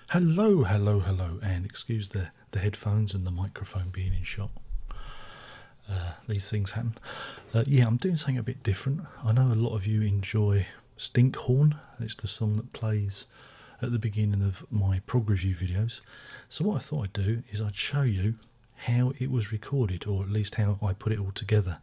Hello, hello, hello, and excuse the headphones and the microphone being in shot. These things happen. Yeah, I'm doing something a bit different. I know a lot of you enjoy Stinkhorn. It's the song that plays at the beginning of my prog review videos. So what I thought I'd do is I'd show you how it was recorded, or at least how I put it all together.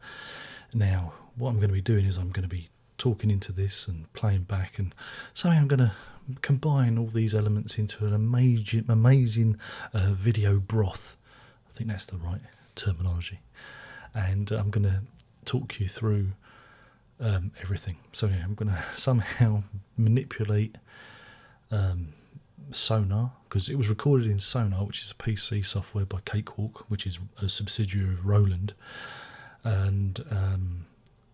Now, what I'm going to be doing is I'm going to be talking into this and playing back, and somehow I'm going to combine all these elements into an amazing video broth. I think that's the right terminology. And I'm going to talk you through everything. So yeah, I'm going to somehow manipulate Sonar, because it was recorded in Sonar, which is a PC software by Cakewalk, which is a subsidiary of Roland. And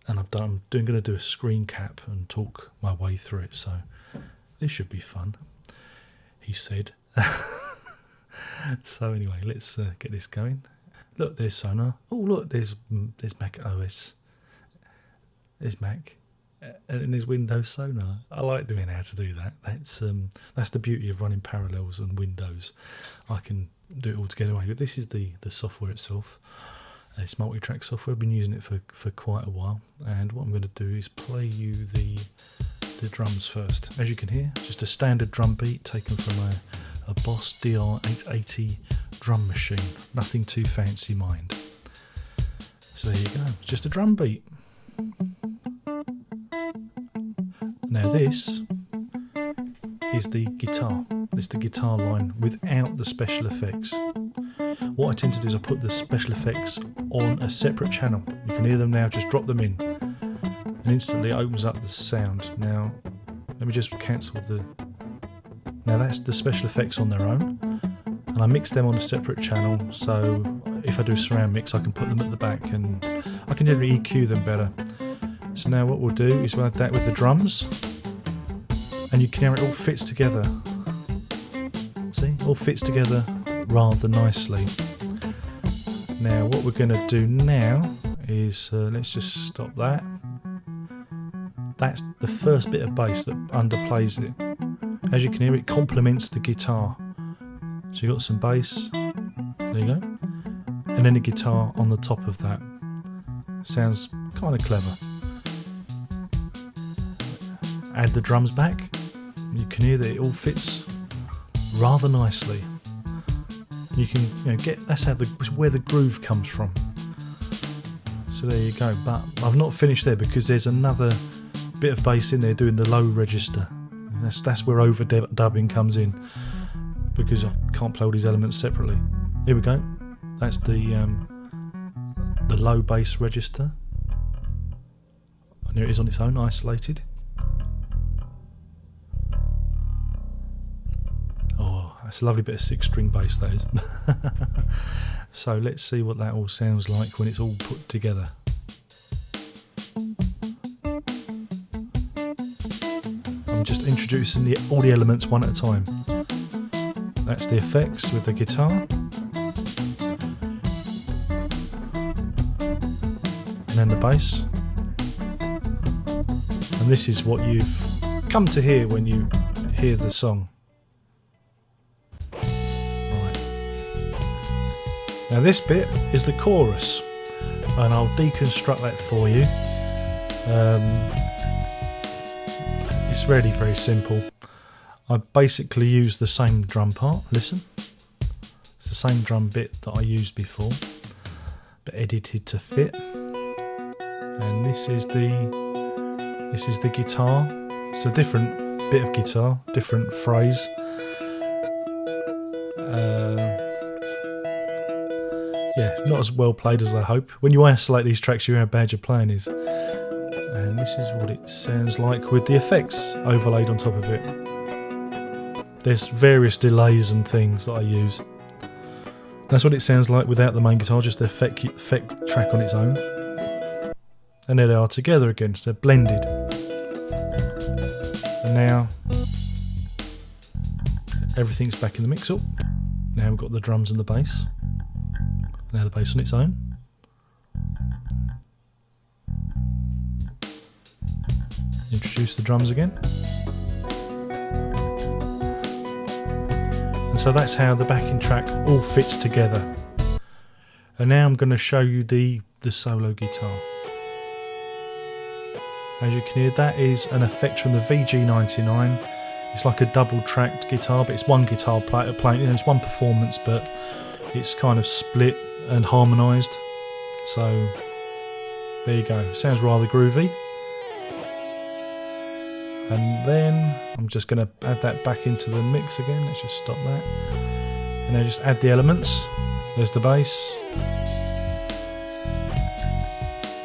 I'm going to do a screen cap and talk my way through it. So this should be fun, he said. So anyway, let's get this going. Look, there's Sonar. Oh, look, there's Mac OS. There's Mac, and there's Windows Sonar. I like doing how to do that. That's the beauty of running Parallels and Windows. I can do it all together. But this is the software itself. It's multi-track software. I've been using it for quite a while. And what I'm going to do is play you the drums first. As you can hear, just a standard drum beat taken from a Boss DR880 drum machine. Nothing too fancy, mind. So here you go. It's just a drum beat. Now this is the guitar. It's the guitar line without the special effects. What I tend to do is I put the special effects on a separate channel. You can hear them now, just drop them in. And instantly it opens up the sound. Now, let me just cancel Now that's the special effects on their own. And I mix them on a separate channel, so if I do surround mix I can put them at the back and I can generally EQ them better. So now what we'll do is we'll add that with the drums, and you can hear it all fits together. See, all fits together rather nicely. Now what we're going to do now is, let's just stop that. That's the first bit of bass that underplays it. As you can hear, it complements the guitar. So you've got some bass, there you go, and then a guitar on the top of that. Sounds kind of clever. Add the drums back, you can hear that it all fits rather nicely. You can get, that's where the groove comes from. So there you go, but I've not finished there because there's another bit of bass in there doing the low register. And that's where overdubbing comes in, because I can't play all these elements separately. Here we go. That's the low bass register. And there it is on its own, isolated. Oh, that's a lovely bit of 6-string bass, that is. So let's see what that all sounds like when it's all put together. I'm just introducing all the elements one at a time. That's the effects with the guitar. And then the bass. And this is what you've come to hear when you hear the song. Right. Now this bit is the chorus, and I'll deconstruct that for you. It's really very simple. I basically use the same drum part. Listen, it's the same drum bit that I used before, but edited to fit. And this is the guitar. It's a different bit of guitar, different phrase. Yeah, not as well played as I hope. When you isolate these tracks, you hear how bad your playing is. And this is what it sounds like with the effects overlaid on top of it. There's various delays and things that I use. That's what it sounds like without the main guitar, just the effect track on its own. And there they are together again, so they're blended. And now everything's back in the mix up. Now we've got the drums and the bass. Now the bass on its own. Introduce the drums again. So that's how the backing track all fits together. And now I'm going to show you the solo guitar. As you can hear, that is an effect from the VG99. It's like a double-tracked guitar, but it's one guitar playing. It's one performance, but it's kind of split and harmonised. So there you go. Sounds rather groovy. And then I'm just going to add that back into the mix again. Let's just stop that. And then just add the elements. There's the bass.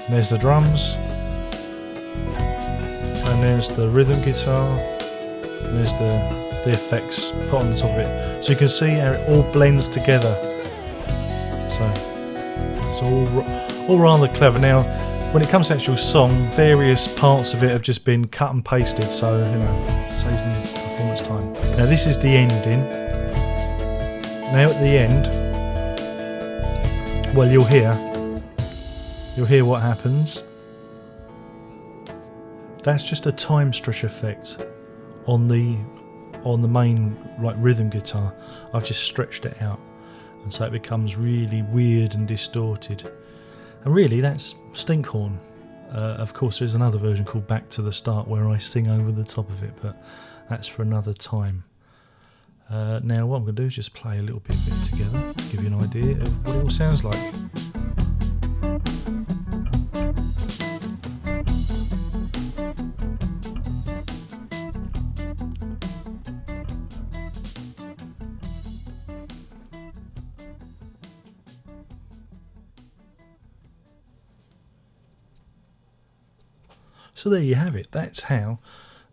And there's the drums. And there's the rhythm guitar. And there's the effects put on the top of it. So you can see how it all blends together. So it's all rather clever. Now, when it comes to actual song, various parts of it have just been cut and pasted, so saves me performance time. Now this is the ending. Now at the end, well, you'll hear what happens. That's just a time stretch effect on the main rhythm guitar. I've just stretched it out, and so it becomes really weird and distorted. And really, that's Stinkhorn. Of course, there's another version called Back to the Start where I sing over the top of it, but that's for another time. Now, what I'm going to do is just play a little bit of it together, give you an idea of what it all sounds like. So there you have it. That's how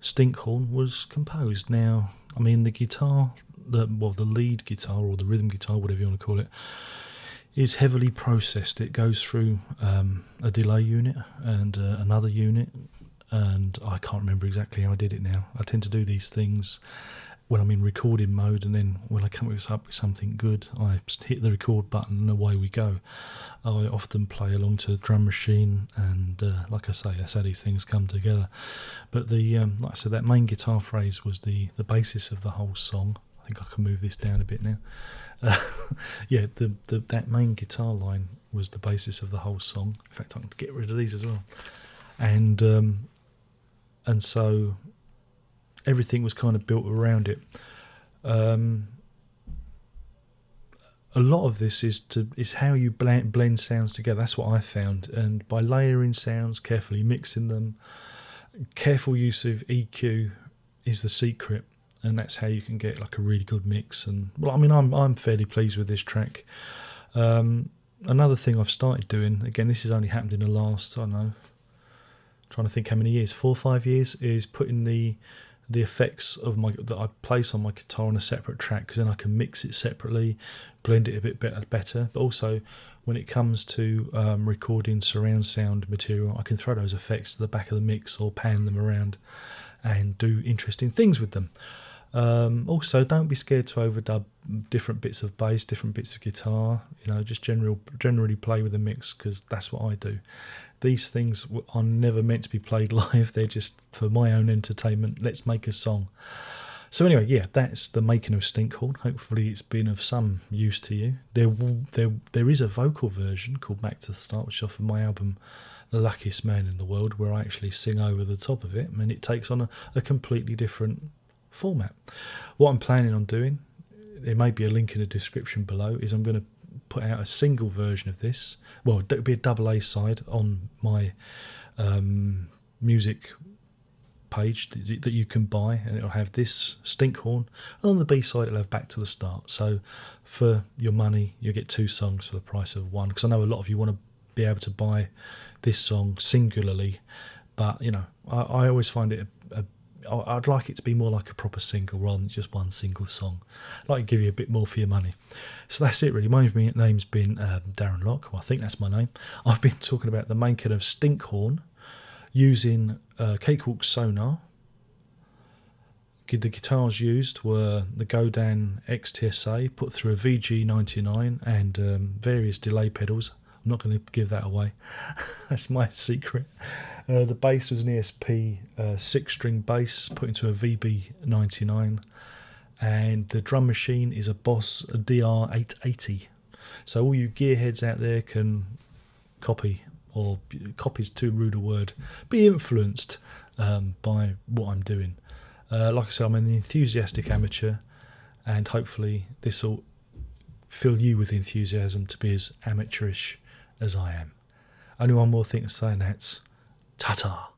Stinkhorn was composed. Now, I mean, the guitar, the lead guitar or the rhythm guitar, whatever you want to call it, is heavily processed. It goes through a delay unit and another unit, and I can't remember exactly how I did it now. I tend to do these things when I'm in recording mode, and then when I come up with something good, I just hit the record button and away we go. I often play along to the drum machine, and like I say, that's how these things come together. But like I said, that main guitar phrase was the basis of the whole song. I think I can move this down a bit now. Yeah, that main guitar line was the basis of the whole song. In fact, I can get rid of these as well. And so everything was kind of built around it. A lot of this is how you blend sounds together. That's what I found, and by layering sounds, carefully mixing them, careful use of EQ is the secret, and that's how you can get like a really good mix. And well, I mean, I'm fairly pleased with this track. Another thing I've started doing, again, this has only happened in the last, I don't know, trying to think how many years, 4 or 5 years, is putting the effects that I place on my guitar on a separate track, because then I can mix it separately, blend it a bit better. But also, when it comes to recording surround sound material, I can throw those effects to the back of the mix or pan them around and do interesting things with them. Also, don't be scared to overdub different bits of bass, different bits of guitar. Just generally play with the mix, because that's what I do. These things are never meant to be played live. They're just for my own entertainment. Let's make a song. So anyway, yeah, that's the making of Stinkhorn. Hopefully it's been of some use to you. There is a vocal version called Back to the Start, which is off of my album The Luckiest Man in the World, where I actually sing over the top of it, and it takes on a completely different format. What I'm planning on doing, there may be a link in the description below, is I'm going to put out a single version of this. Well, it'll be a double A side on my music page that you can buy, and it'll have this Stinkhorn, and on the B side it'll have Back to the Start. So for your money, you'll get 2 songs for the price of one, because I know a lot of you want to be able to buy this song singularly, but I always find it I'd like it to be more like a proper single rather than just one single song. I'd like to give you a bit more for your money. So that's it really. My name's been Darren Locke. Well, I think that's my name. I've been talking about the making of Stinkhorn using Cakewalk Sonar. The guitars used were the Godin XTSA put through a VG99 and various delay pedals. I'm not going to give that away. That's my secret. The bass was an ESP 6-string bass put into a VB99, and the drum machine is a Boss DR880. So all you gearheads out there can copy, or copy's too rude a word, be influenced by what I'm doing. Like I say, I'm an enthusiastic amateur, and hopefully this will fill you with enthusiasm to be as amateurish as I am. Only one more thing to say, and that's ta-ta.